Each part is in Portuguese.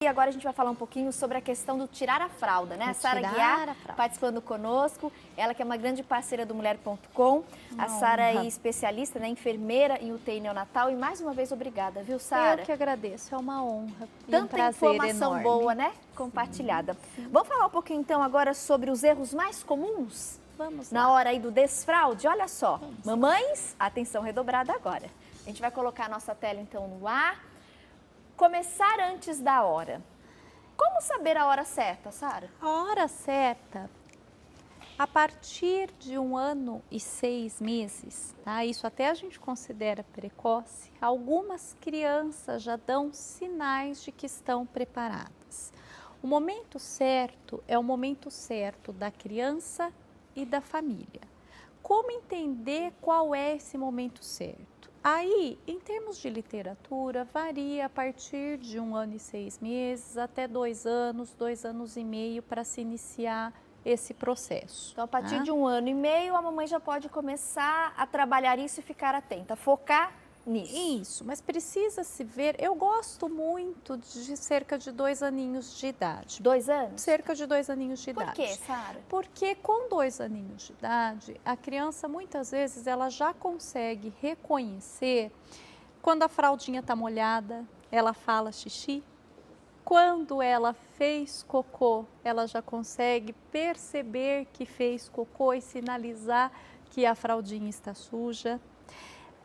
E agora a gente vai falar um pouquinho sobre a questão do tirar a fralda, né? A Sara Guiar participando conosco, ela que é uma grande parceira do Mulher.com. A Sara é especialista, né, enfermeira em UTI neonatal. E mais uma vez, obrigada, viu, Sara? Eu que agradeço, é uma honra e Tanta um prazer informação enorme. boa, né? Compartilhada. Sim. Vamos falar um pouquinho então agora sobre os erros mais comuns? Vamos lá. Na hora aí do desfraude, olha só. Mamães, atenção redobrada agora. A gente vai colocar a nossa tela então no ar. Começar antes da hora. Como saber a hora certa, Sara? A hora certa, a partir de 1 ano e 6 meses, tá? Isso até a gente considera precoce. Algumas crianças já dão sinais de que estão preparadas. O momento certo é o momento certo da criança e da família. Como entender qual é esse momento certo? Aí, em termos de literatura, varia a partir de 1 ano e 6 meses até 2 anos, 2 anos e meio para se iniciar esse processo. Então, a partir de 1 ano e meio, a mamãe já pode começar a trabalhar isso e ficar atenta, focar nisso. Isso, mas precisa se ver, eu gosto muito de cerca de 2 aninhos de idade. 2 anos? Cerca de 2 aninhos de idade. Por quê, Sara? Porque com 2 aninhos de idade, a criança muitas vezes ela já consegue reconhecer quando a fraldinha está molhada, ela fala xixi. Quando ela fez cocô, ela já consegue perceber que fez cocô e sinalizar que a fraldinha está suja.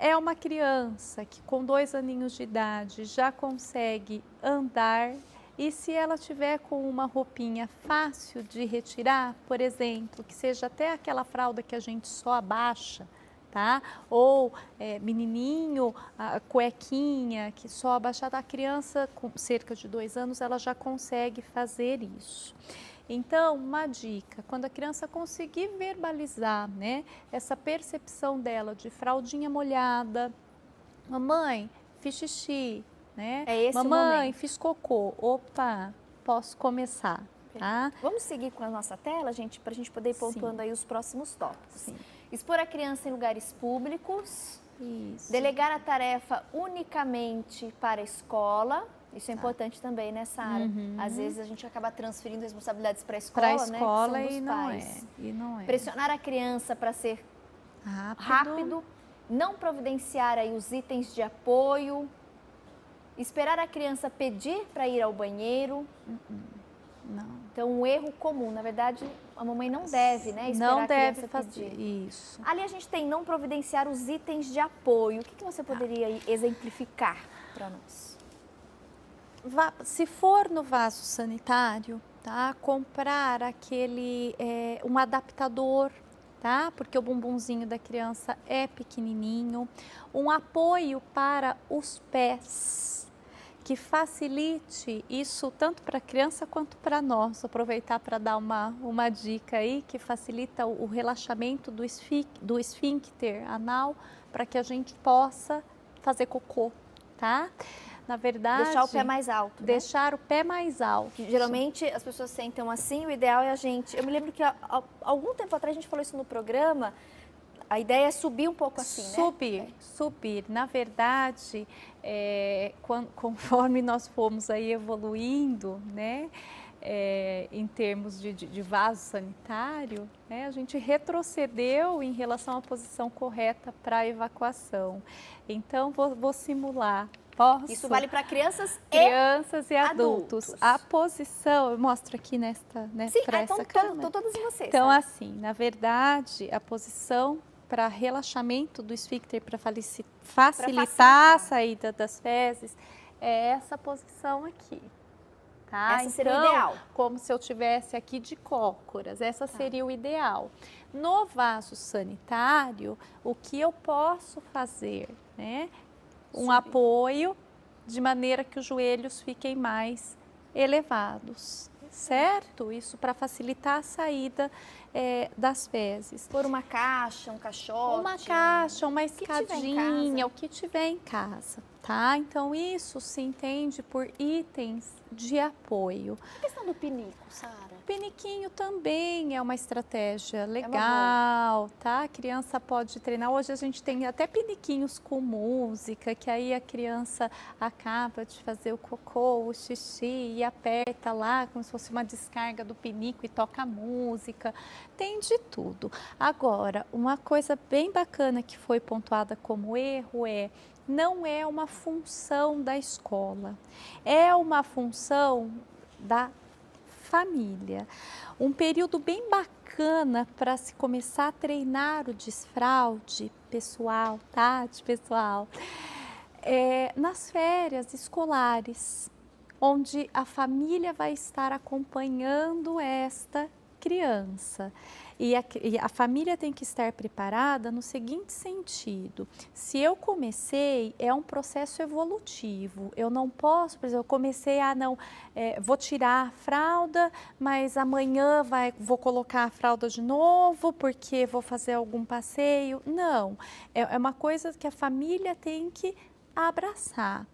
É uma criança que com 2 aninhos de idade já consegue andar e se ela tiver com uma roupinha fácil de retirar, por exemplo, que seja até aquela fralda que a gente só abaixa, tá? Ou menininho, a cuequinha que só abaixada, a criança com cerca de 2 anos ela já consegue fazer isso. Então, uma dica, quando a criança conseguir verbalizar, né, essa percepção dela de fraldinha molhada, mamãe, fiz xixi, né? É esse mamãe, o momento. fiz cocô, opa, posso começar, tá? Vamos seguir com a nossa tela, gente, para a gente poder ir pontuando aí os próximos tópicos. Sim. Expor a criança em lugares públicos. Isso. Delegar a tarefa unicamente para a escola. Isso é importante também, né, Sara? Às vezes a gente acaba transferindo responsabilidades para a escola, né? E não é. E não é. Pressionar a criança para ser rápido. Não providenciar aí os itens de apoio. Esperar a criança pedir para ir ao banheiro. Não. Então, um erro comum. Na verdade, a mamãe não deve, né? Esperar a criança fazer pedir. isso. Ali a gente tem não providenciar os itens de apoio. O que você poderia exemplificar para nós? Se for no vaso sanitário, tá? Comprar aquele, um adaptador, tá? Porque o bumbumzinho da criança é pequenininho. Um apoio para os pés, que facilite isso tanto para a criança quanto para nós. Aproveitar para dar uma dica aí, que facilita o relaxamento do esfíncter anal, para que a gente possa fazer cocô, tá? Na verdade, deixar o pé mais alto. Deixar o pé mais alto. Que, geralmente as pessoas sentam assim, o ideal é a gente. Eu me lembro que há algum tempo atrás a gente falou isso no programa. A ideia é subir um pouco assim, né? Subir. Na verdade, conforme nós fomos aí evoluindo, né? Em termos de vaso sanitário, né, a gente retrocedeu em relação à posição correta para a evacuação. Então, vou simular. Isso vale para crianças e adultos. A posição, eu mostro aqui para essa câmera. Estão todas vocês. Então, assim, na verdade, a posição para relaxamento do esfíncter, para facilitar a saída das fezes, é essa posição aqui. Tá? Essa seria o ideal. Como se eu tivesse aqui de cócoras, essa seria o ideal. No vaso sanitário, o que eu posso fazer, né? Um apoio de maneira que os joelhos fiquem mais elevados, certo? Isso para facilitar a saída das fezes. Por uma caixa, um caixote. Uma caixa, uma escadinha, o que tiver em casa, tá? Então isso se entende por itens de apoio. A questão do pinico, Sara? Piniquinho também é uma estratégia legal, tá? A criança pode treinar. Hoje a gente tem até piniquinhos com música, que aí a criança acaba de fazer o cocô, o xixi e aperta lá como se fosse uma descarga do pinico e toca música. Tem de tudo. Agora, uma coisa bem bacana que foi pontuada como erro não é uma função da escola, é uma função da família. Um período bem bacana para se começar a treinar o desfraude pessoal, Tati, pessoal, nas férias escolares, onde a família vai estar acompanhando esta criança. E a família tem que estar preparada no seguinte sentido: se eu comecei, é um processo evolutivo. Eu não posso, por exemplo, eu comecei vou tirar a fralda, mas amanhã vou colocar a fralda de novo porque vou fazer algum passeio. Não, é uma coisa que a família tem que abraçar.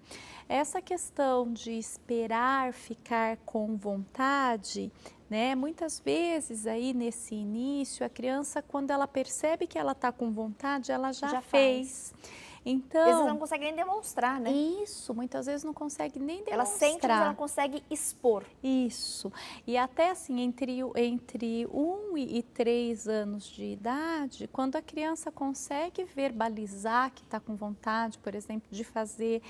Essa questão de esperar ficar com vontade, né? Muitas vezes aí nesse início, a criança, quando ela percebe que ela está com vontade, ela já fez. Então, às vezes ela não consegue nem demonstrar, né? Isso, muitas vezes não consegue nem demonstrar. Ela sente, mas ela consegue expor. Isso. E até assim, entre 1 e 3 anos de idade, quando a criança consegue verbalizar que está com vontade, por exemplo, de fazer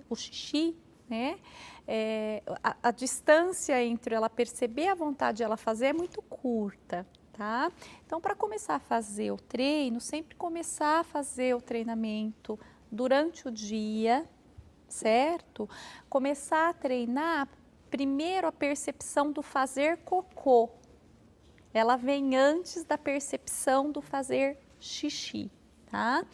o xixi, né? A distância entre ela perceber a vontade e ela fazer é muito curta. Tá? Então, para começar a fazer o treino, sempre começar a fazer o treinamento durante o dia, certo? Começar a treinar primeiro a percepção do fazer cocô. Ela vem antes da percepção do fazer xixi, tá?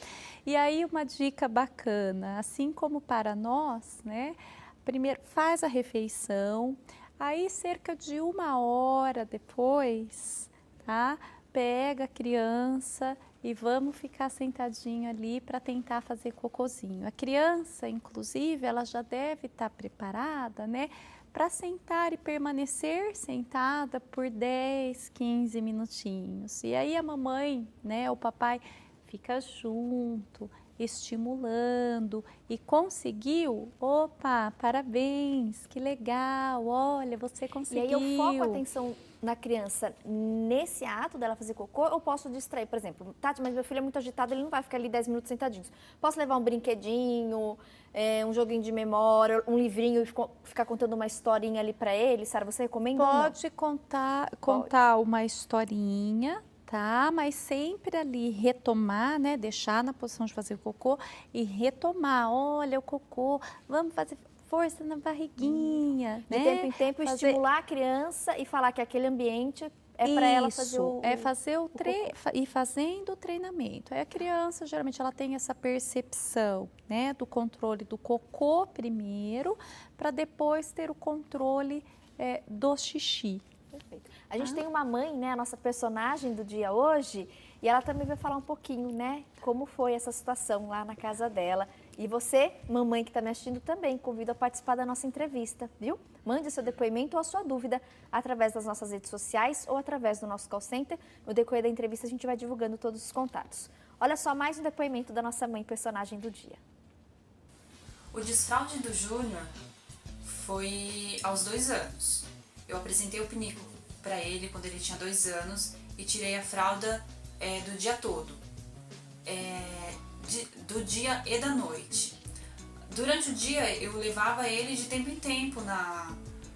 E aí uma dica bacana, assim como para nós, né? Primeiro faz a refeição, aí cerca de 1 hora depois, tá? Pega a criança e vamos ficar sentadinho ali para tentar fazer cocôzinho. A criança, inclusive, ela já deve estar preparada, né? Para sentar e permanecer sentada por 10, 15 minutinhos. E aí a mamãe, né, o papai fica junto, estimulando e conseguiu, opa, parabéns, que legal, olha, você conseguiu. E aí eu foco a atenção na criança nesse ato dela fazer cocô, eu posso distrair, por exemplo, Tati, mas meu filho é muito agitado, ele não vai ficar ali 10 minutos sentadinhos. Posso levar um brinquedinho, um joguinho de memória, um livrinho e ficar contando uma historinha ali para ele, Sara, você recomenda ou não? Pode contar uma historinha, tá? Mas sempre ali retomar, né? Deixar na posição de fazer cocô e retomar. Olha o cocô, vamos fazer força na barriguinha, De né? tempo em tempo, estimular a criança e falar que aquele ambiente é para ela fazer ir fazendo o treinamento. Aí a criança, geralmente, ela tem essa percepção, né? Do controle do cocô primeiro, para depois ter o controle do xixi. Perfeito. A gente tem uma mãe, né, a nossa personagem do dia hoje, e ela também vai falar um pouquinho, né, como foi essa situação lá na casa dela. E você, mamãe que está me assistindo também, convido a participar da nossa entrevista, viu? Mande seu depoimento ou a sua dúvida através das nossas redes sociais ou através do nosso call center. No decorrer da entrevista a gente vai divulgando todos os contatos. Olha só mais um depoimento da nossa mãe personagem do dia. O desfraude do Júnior foi aos 2 anos. Eu apresentei o pinico para ele quando ele tinha 2 anos e tirei a fralda do dia todo, do dia e da noite. Durante o dia eu levava ele de tempo em tempo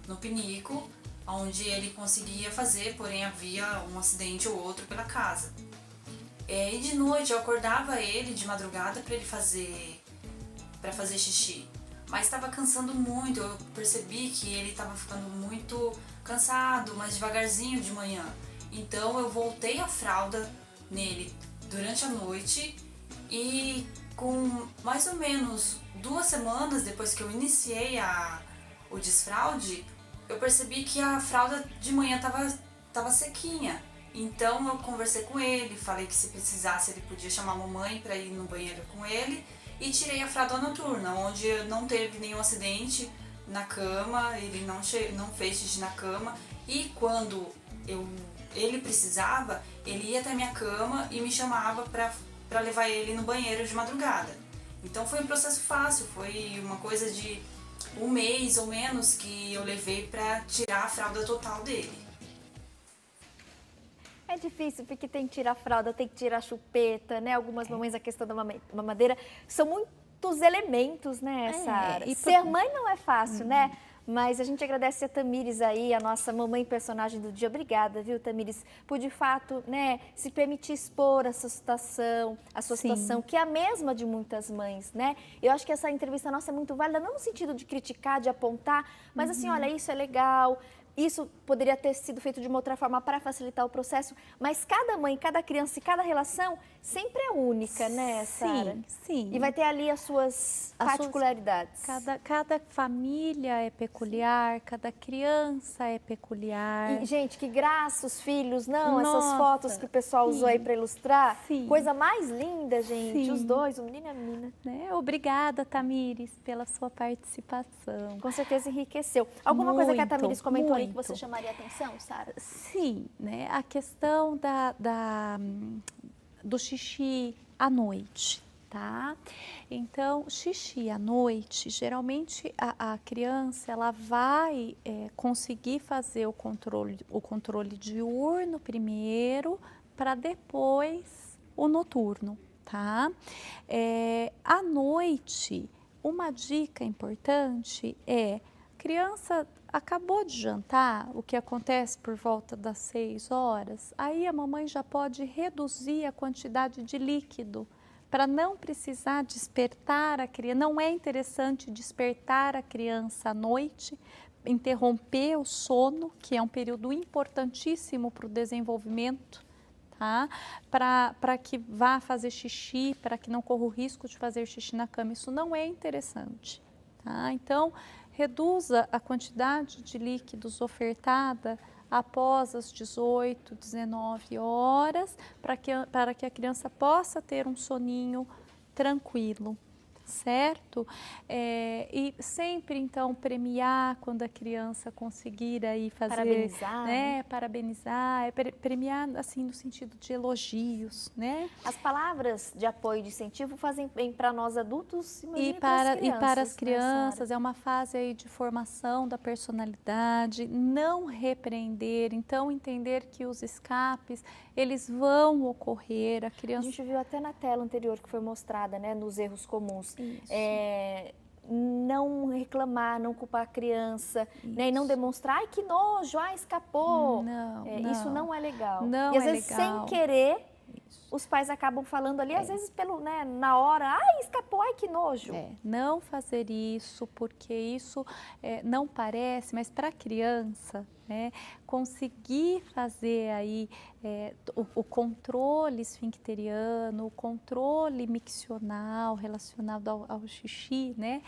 no pinico, onde ele conseguia fazer, porém havia um acidente ou outro pela casa. E de noite eu acordava ele de madrugada para fazer xixi. Mas estava cansando muito, eu percebi que ele estava ficando muito cansado, mas devagarzinho de manhã. Então eu voltei a fralda nele durante a noite e com mais ou menos 2 semanas depois que eu iniciei o desfraude, eu percebi que a fralda de manhã estava sequinha. Então eu conversei com ele, falei que se precisasse ele podia chamar a mamãe para ir no banheiro com ele e tirei a fralda noturna, onde não teve nenhum acidente na cama, ele não fez xixi na cama, e quando ele precisava, ele ia até minha cama e me chamava para levar ele no banheiro de madrugada. Então foi um processo fácil, foi uma coisa de 1 mês ou menos que eu levei para tirar a fralda total dele. É difícil porque tem que tirar a fralda, tem que tirar a chupeta, né? Algumas mamães, a questão da mamadeira, são muitos elementos, né, Sara? E ser mãe não é fácil, né? Mas a gente agradece a Tamires aí, a nossa mamãe personagem do dia. Obrigada, viu, Tamires, por de fato, né, se permitir expor a sua situação, que é a mesma de muitas mães, né? Eu acho que essa entrevista nossa é muito válida, não no sentido de criticar, de apontar, mas assim, olha, isso é legal, isso poderia ter sido feito de uma outra forma para facilitar o processo, mas cada mãe, cada criança e cada relação sempre é única, né, Sara? Sim. E vai ter ali as suas particularidades. Cada família é peculiar, cada criança é peculiar. E, gente, que graça os filhos, não? Essas fotos que o pessoal usou aí para ilustrar. Sim. Coisa mais linda, gente. Os dois, o menino e a menina. Obrigada, Tamires, pela sua participação. Com certeza enriqueceu. Alguma coisa que a Tamires comentou aí que você chamaria a atenção, Sara? Sim, né? A questão do xixi à noite, tá? Então, xixi à noite, geralmente a criança ela vai conseguir fazer o controle diurno primeiro, para depois o noturno, tá? À noite, uma dica importante é: criança acabou de jantar, o que acontece por volta das 6 horas, aí a mamãe já pode reduzir a quantidade de líquido para não precisar despertar a criança. Não é interessante despertar a criança à noite, interromper o sono, que é um período importantíssimo para o desenvolvimento, tá? Para que vá fazer xixi, para que não corra o risco de fazer xixi na cama. Isso não é interessante, tá? Então, reduza a quantidade de líquidos ofertada após as 18, 19 horas, para que a criança possa ter um soninho tranquilo, certo? E sempre, então, premiar quando a criança conseguir aí fazer... Parabenizar, né? Parabenizar, premiar, assim, no sentido de elogios, né? As palavras de apoio e de incentivo fazem bem para nós adultos e para as crianças, né, é uma fase aí de formação da personalidade, não repreender, então entender que os escapes, eles vão ocorrer, a criança... A gente viu até na tela anterior que foi mostrada, né, nos erros comuns. Não reclamar, não culpar a criança, né, e não demonstrar, ai que nojo, ai escapou. Isso não é legal. Não e às vezes sem querer, os pais acabam falando ali, às vezes na hora, ai escapou, ai que nojo. Não fazer isso, porque isso não parece, mas para a criança, né, conseguir fazer aí o controle esfincteriano, o controle miccional relacionado ao xixi, né,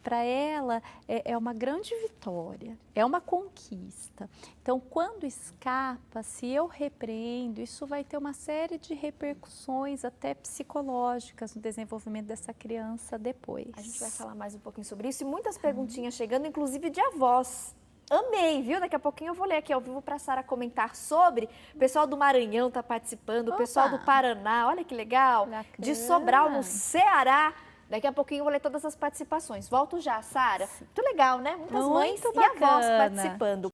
para ela é uma grande vitória, é uma conquista. Então, quando escapa, se eu repreendo, isso vai ter uma série de repercussões até psicológicas no desenvolvimento dessa criança depois. A gente vai falar mais um pouquinho sobre isso e muitas perguntinhas chegando, inclusive de avós. Amei, viu? Daqui a pouquinho eu vou ler aqui ao vivo para a Sara comentar sobre. O pessoal do Maranhão está participando, o pessoal do Paraná, olha que legal. De Sobral, no Ceará. Daqui a pouquinho eu vou ler todas as participações. Volto já, Sara. Muito legal, né? Muitas mães e avós participando.